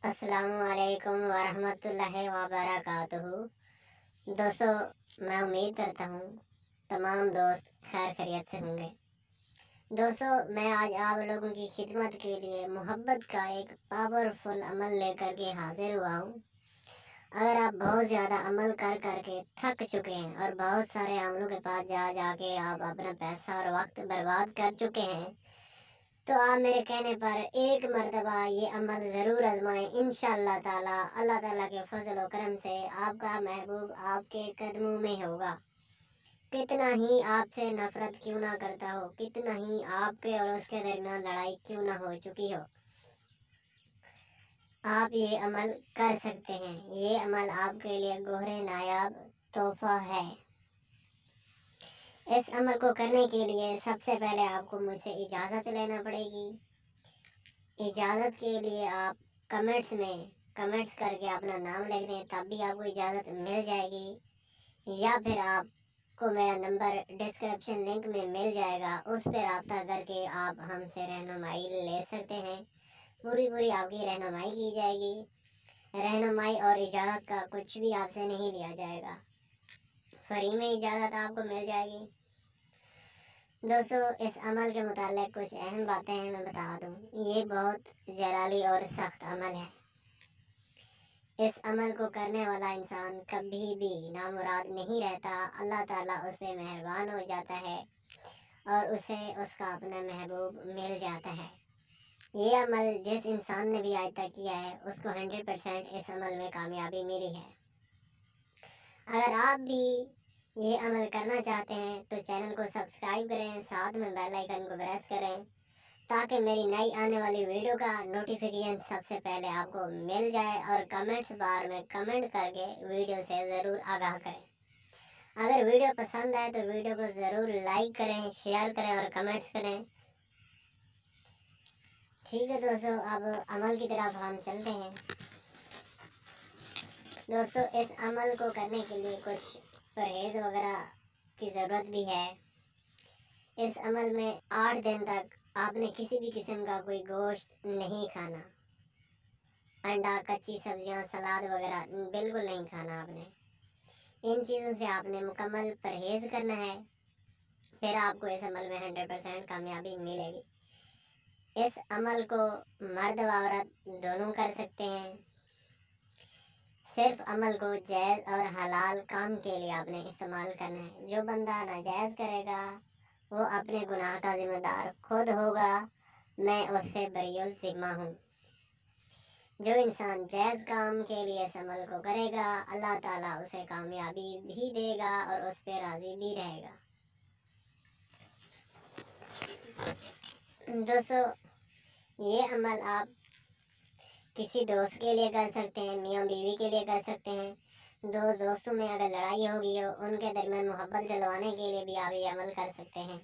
अस्सलामुअलैकुम वरहमतुल्लाहि वबरकातुहू। दोस्तों, मैं उम्मीद करता हूँ तमाम दोस्त खैर खैरियत से होंगे। दोस्तों, मैं आज आप लोगों की खिदमत के लिए मोहब्बत का एक पावरफुल अमल लेकर के हाजिर हुआ हूँ। अगर आप बहुत ज़्यादा अमल कर करके थक चुके हैं और बहुत सारे अमलों के पास जा जाके आप अपना पैसा और वक्त बर्बाद कर चुके हैं, तो आप मेरे कहने पर एक मर्तबा ये अमल ज़रूर आजमाएं। इंशाअल्लाह ताला अल्लाह ताला के फजल व करम से आपका महबूब आपके कदमों में होगा। कितना ही आपसे नफरत क्यों ना करता हो, कितना ही आपके और उसके दरमियान लड़ाई क्यों ना हो चुकी हो, आप ये अमल कर सकते हैं। ये अमल आपके लिए गोहरे नायाब तोहफा है। इस अमल को करने के लिए सबसे पहले आपको मुझसे इजाज़त लेना पड़ेगी। इजाज़त के लिए आप कमेंट्स करके अपना नाम लिख दें, तब भी आपको इजाज़त मिल जाएगी। या फिर आपको मेरा नंबर डिस्क्रिप्शन लिंक में मिल जाएगा, उस पर रब्ता करके आप हमसे रहनुमाई ले सकते हैं। पूरी आपकी रहनुमाई की जाएगी। रहनुमाई और इजाज़त का कुछ भी आपसे नहीं लिया जाएगा, फ्री में इजाज़त आपको मिल जाएगी। दोस्तों, इस अमल के मुतालिक कुछ अहम बातें हैं, मैं बता दूं। ये बहुत जलाली और सख्त अमल है। इस अमल को करने वाला इंसान कभी भी नामुराद नहीं रहता। अल्लाह ताला उस पर मेहरबान हो जाता है और उसे उसका अपना महबूब मिल जाता है। ये अमल जिस इंसान ने भी आज तक किया है, उसको 100% इस अमल में कामयाबी मिली है। अगर आप भी ये अमल करना चाहते हैं तो चैनल को सब्सक्राइब करें, साथ में बेल आइकन को प्रेस करें, ताकि मेरी नई आने वाली वीडियो का नोटिफिकेशन सबसे पहले आपको मिल जाए। और कमेंट्स बार में कमेंट करके वीडियो से ज़रूर आगाह करें। अगर वीडियो पसंद आए तो वीडियो को ज़रूर लाइक करें, शेयर करें और कमेंट्स करें। ठीक है दोस्तों, अब अमल की तरफ हम चलते हैं। दोस्तों, इस अमल को करने के लिए कुछ परहेज़ वगैरह की ज़रूरत भी है। इस अमल में 8 दिन तक आपने किसी भी किस्म का कोई गोश्त नहीं खाना। अंडा, कच्ची सब्जियां, सलाद वगैरह बिल्कुल नहीं खाना आपने। इन चीज़ों से आपने मुकम्मल परहेज़ करना है, फिर आपको इस अमल में 100% कामयाबी मिलेगी। इस अमल को मर्द व औरत दोनों कर सकते हैं। सिर्फ अमल को जायज़ और हलाल काम के लिए आपने इस्तेमाल करना है। जो बंदा नाजायज़ करेगा वो अपने गुनाह का जिम्मेदार खुद होगा। मैं उससे बरीउल ज़िम्मा हूँ। जो इंसान जायज़ काम के लिए इस अमल को करेगा, अल्लाह ताला उसे कामयाबी भी देगा और उस पर राज़ी भी रहेगा। दोस्तों, ये अमल आप किसी दोस्त के लिए कर सकते हैं, मियाँ बीवी के लिए कर सकते हैं। दो दोस्तों में अगर लड़ाई हो गई हो, उनके दरमियान मोहब्बत जलवाने के लिए भी आप ये अमल कर सकते हैं।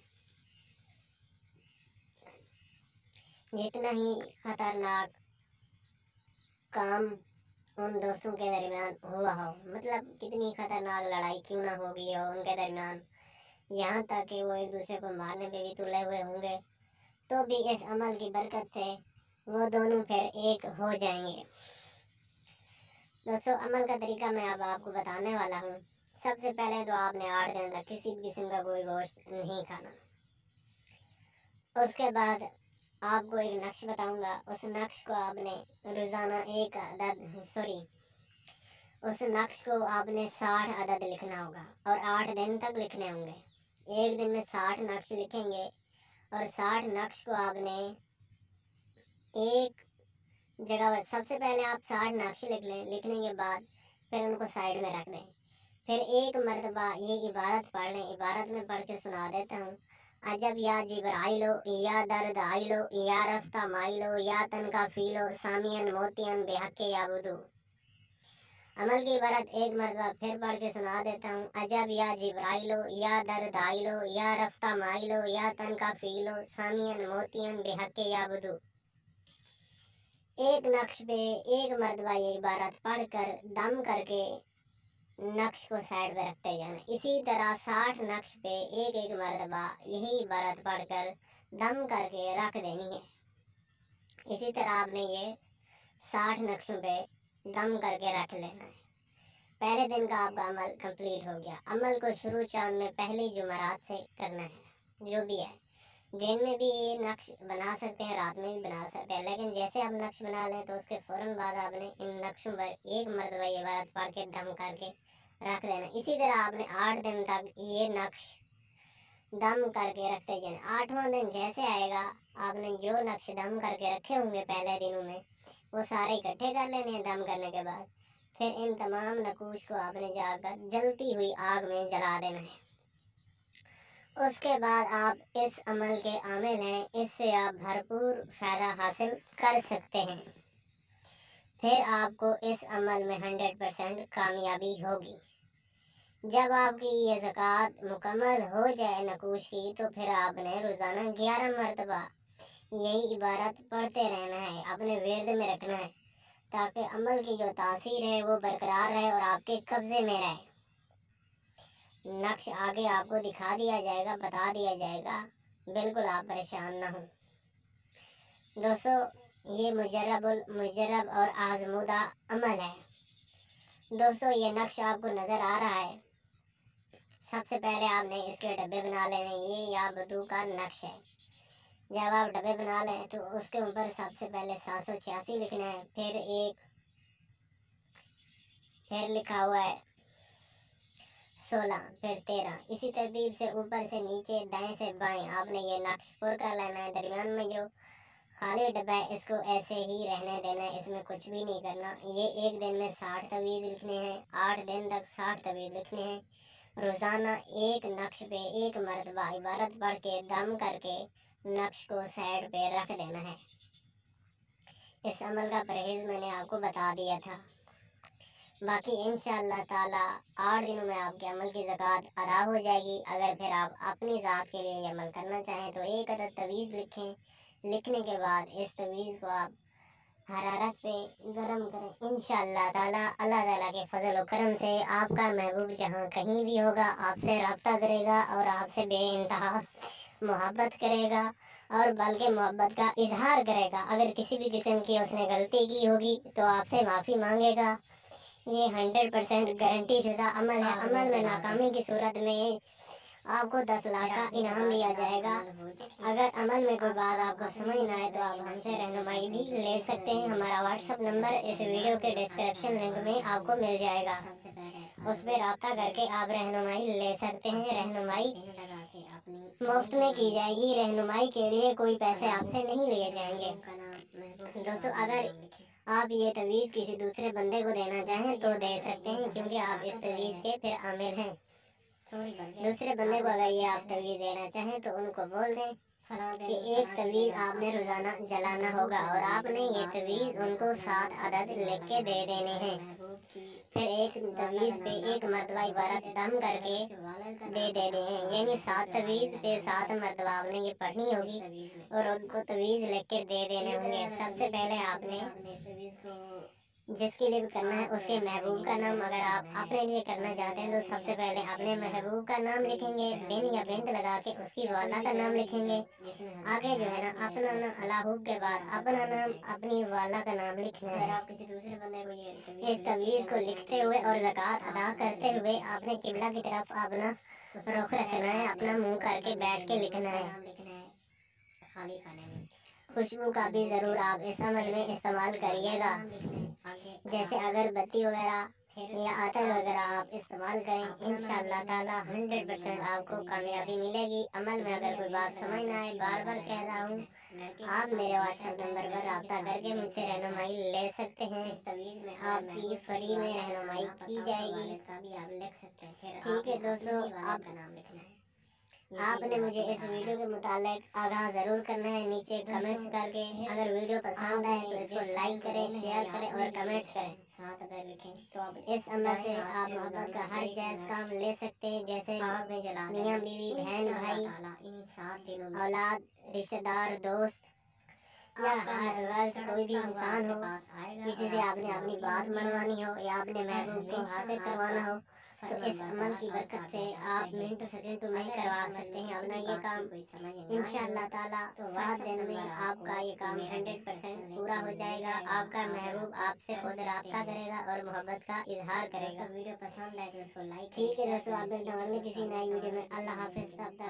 जितना ही खतरनाक काम उन दोस्तों के दरमियान हुआ हो, मतलब कितनी खतरनाक लड़ाई क्यों ना हो गई हो उनके दरमियान, यहाँ तक कि वो एक दूसरे को मारने पे भी तुले हुए होंगे, तो भी इस अमल की बरकत से वो दोनों फिर एक हो जाएंगे। दोस्तों, अमल का तरीका मैं अब आपको बताने वाला हूँ। सबसे पहले तो आपने 8 दिन तक किसी भी किस्म का कोई गोश्त नहीं खाना। उसके बाद आपको एक नक्श बताऊंगा, उस नक्श को आपने रोज़ाना उस नक्श को आपने 60 अदद लिखना होगा और 8 दिन तक लिखने होंगे। एक दिन में 60 नक्श लिखेंगे और 60 नक्श को आपने एक जगह पर, सबसे पहले आप 60 नक्श लिख लें। लिखने के बाद फिर उनको साइड में रख दें। फिर एक मरतबा ये इबारत पढ़ लें। इबारत में पढ़ के सुना देता हूँ। अजब या जिब्राइलो, या दर्द आइलो, या रफ्ता माइलो, या तनका फीलो, सामियन मोतियन बेहके याबुदू। अमल की इबारत एक मरतबा फिर पढ़ के सुना देता हूँ। अजब या जिब्राइलो, या दर्द आइलो, या रफ्ता माइलो, या तनका फीलो, सामियन मोतियन बेहके याबुदू। एक नक्श पे एक मरतबा ये इबारत पढ़कर दम करके नक्श को साइड में रखते जाना। इसी तरह 60 नक्श पे एक एक मरतबा यही इबारत पढ़कर दम करके रख देनी है। इसी तरह आपने ये 60 नक्शों पे दम करके रख लेना है। पहले दिन का आपका अमल कंप्लीट हो गया। अमल को शुरू चांद में पहली जुमेरात से करना है, जो भी है। दिन में भी ये नक्श बना सकते हैं, रात में भी बना सकते हैं, लेकिन जैसे आप नक्श बना लें तो उसके फ़ौरन बाद आपने इन नक्शों पर एक मरतबा ये इबारत पढ़ के दम करके रख देना। इसी तरह आपने 8 दिन तक ये नक्श दम करके रखते जाना। 8वां दिन जैसे आएगा, आपने जो नक्श दम करके रखे होंगे पहले दिनों में, वो सारे इकट्ठे कर लेने हैं। दम करने के बाद फिर इन तमाम नकूश को आपने जाकर जलती हुई आग में जला देना है। उसके बाद आप इस अमल के आमिल हैं, इससे आप भरपूर फ़ायदा हासिल कर सकते हैं। फिर आपको इस अमल में 100% कामयाबी होगी। जब आपकी ये ज़कात मुकम्मल हो जाए नकूश की, तो फिर आपने रोज़ाना 11 मरतबा यही इबारत पढ़ते रहना है, अपने विर्द में रखना है, ताकि अमल की जो तासीर है वो बरकरार रहे और आपके कब्ज़े में रहे। नक्श आगे आपको दिखा दिया जाएगा, बता दिया जाएगा, बिल्कुल आप परेशान ना हो। दोस्तों, ये मुजर्रब और आजमूदा अमल है। दोस्तों, ये नक्श आपको नज़र आ रहा है। सबसे पहले आपने इसके डब्बे बना लेने। ये या बदू का नक्श है। जब आप डब्बे बना लें तो उसके ऊपर सबसे पहले 786 लिखना है, फिर लिखा हुआ है 16, फिर 13। इसी तरतीब से ऊपर से नीचे, दाएं से बाएं आपने ये नक्श पुर कर लेना है। दरमियान में जो खाली डब्बा है इसको ऐसे ही रहने देना है, इसमें कुछ भी नहीं करना। ये एक दिन में 60 तवीज़ लिखने हैं, 8 दिन तक 60 तवीज़ लिखने हैं। रोज़ाना एक नक्श पे एक मरतबा इबारत पढ़ के दम करके नक्श को साइड पे रख देना है। इस अमल का परहेज़ मैंने आपको बता दिया था। बाकी इंशाअल्लाह ताला 8 दिनों में आपके अमल की ज़कात अदा हो जाएगी। अगर फिर आप अपनी ज़ात के लिए ये अमल करना चाहें तो एक अदद तवीज़ लिखें। लिखने के बाद इस तवीज़ को आप हरारत पे गरम करें। इंशाअल्लाह ताला अल्लाह ताला के फजल व करम से आपका महबूब जहाँ कहीं भी होगा आपसे रब्ता करेगा और आपसे बेइंतहा मोहब्बत करेगा, और बल्कि मोहब्बत का इजहार करेगा। अगर किसी भी किस्म की उसने गलती की होगी तो आपसे माफ़ी मांगेगा। ये 100% गारंटी शुदा अमल है। अमल में नाकामी की सूरत में आपको 10 लाख का इनाम दिया जाएगा। अगर अमल में कोई बात आपको समझ ना आए तो आप हमसे रहनुमाई भी ले सकते हैं। हमारा व्हाट्सअप नंबर इस वीडियो के डिस्क्रिप्शन लिंक में आपको मिल जाएगा। उस पर रब्ता करके आप रहनुमाई ले सकते हैं। रहनुमाई मुफ्त में की जाएगी। रहनुमाई के लिए कोई पैसे आपसे नहीं लिए जाएंगे। दोस्तों, अगर आप ये तवीज़ किसी दूसरे बंदे को देना चाहें तो दे सकते हैं, क्योंकि आप इस तवीज़ के फिर आमिल हैं। दूसरे बंदे को अगर ये आप तवीज़ देना चाहें तो उनको बोल दें कि एक तवीज़ आपने रोज़ाना जलाना होगा, और आपने ये तवीज़ उनको 7 अदद लिख के दे देने हैं। फिर एक तवीज़ पे एक मरतबा इबारत दम करके दे देने हैं, यानी 7 तवीज़ पे 7 मरतबा आपने ये पढ़नी होगी और उनको तवीज़ लिख के दे देने होंगे। सबसे पहले आपने जिसके लिए भी करना है उसके महबूब का नाम, अगर आप अपने लिए करना चाहते हैं तो सबसे पहले अपने महबूब का नाम लिखेंगे, बिन या बिंत लगा के उसकी वाला का नाम लिखेंगे। आगे जो है ना अपना नाम अलाहूब के बाद अपना नाम, अपनी वाला का नाम लिखना है। आप किसी दूसरे बंदे को ये इस तवीज़ को लिखते हुए और ज़कात अदा करते हुए आपने किबला की तरफ अपना रुख रखना है, अपना मुँह करके बैठ के लिखना है। खाली खाने में खुशबू का भी ज़रूर आप इस अमल में इस्तेमाल करिएगा। जैसे अगरबत्ती वगैरह या अतर वगैरह आप इस्तेमाल करें। इंशाअल्लाह ताला 100% आपको कामयाबी मिलेगी। अमल में अगर कोई बात समझ ना आए, बार बार कह रहा हूँ, आप मेरे व्हाट्सएप नंबर पर रब्ता करके मुझसे रहनुमाई ले सकते हैं। आपकी फ्री में रहनुमाई की जाएगी। ठीक है दोस्तों, आपका नाम लिखना है। आपने मुझे इस वीडियो के मुतालिक आगाह ज़रूर करना है नीचे कमेंट्स करके। अगर वीडियो पसंद आए तो इसको लाइक करें, शेयर करें और कमेंट्स करें। साथ अगर लिखें तो आप इस अमल से आप मोहब्बत का हर जायज़ काम ले सकते हैं, जैसे मियाँ बीवी, बहन भाई, औलाद, रिश्तेदार, दोस्त या गर्ल्स, कोई भी इंसान हो, किसी से आपने अपनी बात मनवानी हो या अपने महबूब को हासिल करवाना हो तो इस अमल की बरकत से आप मिनटों सेकंडों में करवा सकते हैं अपना ये काम। इंशाअल्लाह ताला 7 दिन में आपका ये काम 100% पूरा हो जाएगा। आपका महबूब आपसे खुद राब्ता करेगा और मोहब्बत का इजहार करेगा। वीडियो पसंद आए तो उसको लाइक। ठीक है दोस्तों, आप मिलते हैं अगले किसी नई वीडियो में। अल्लाह हाफिज़। तब तक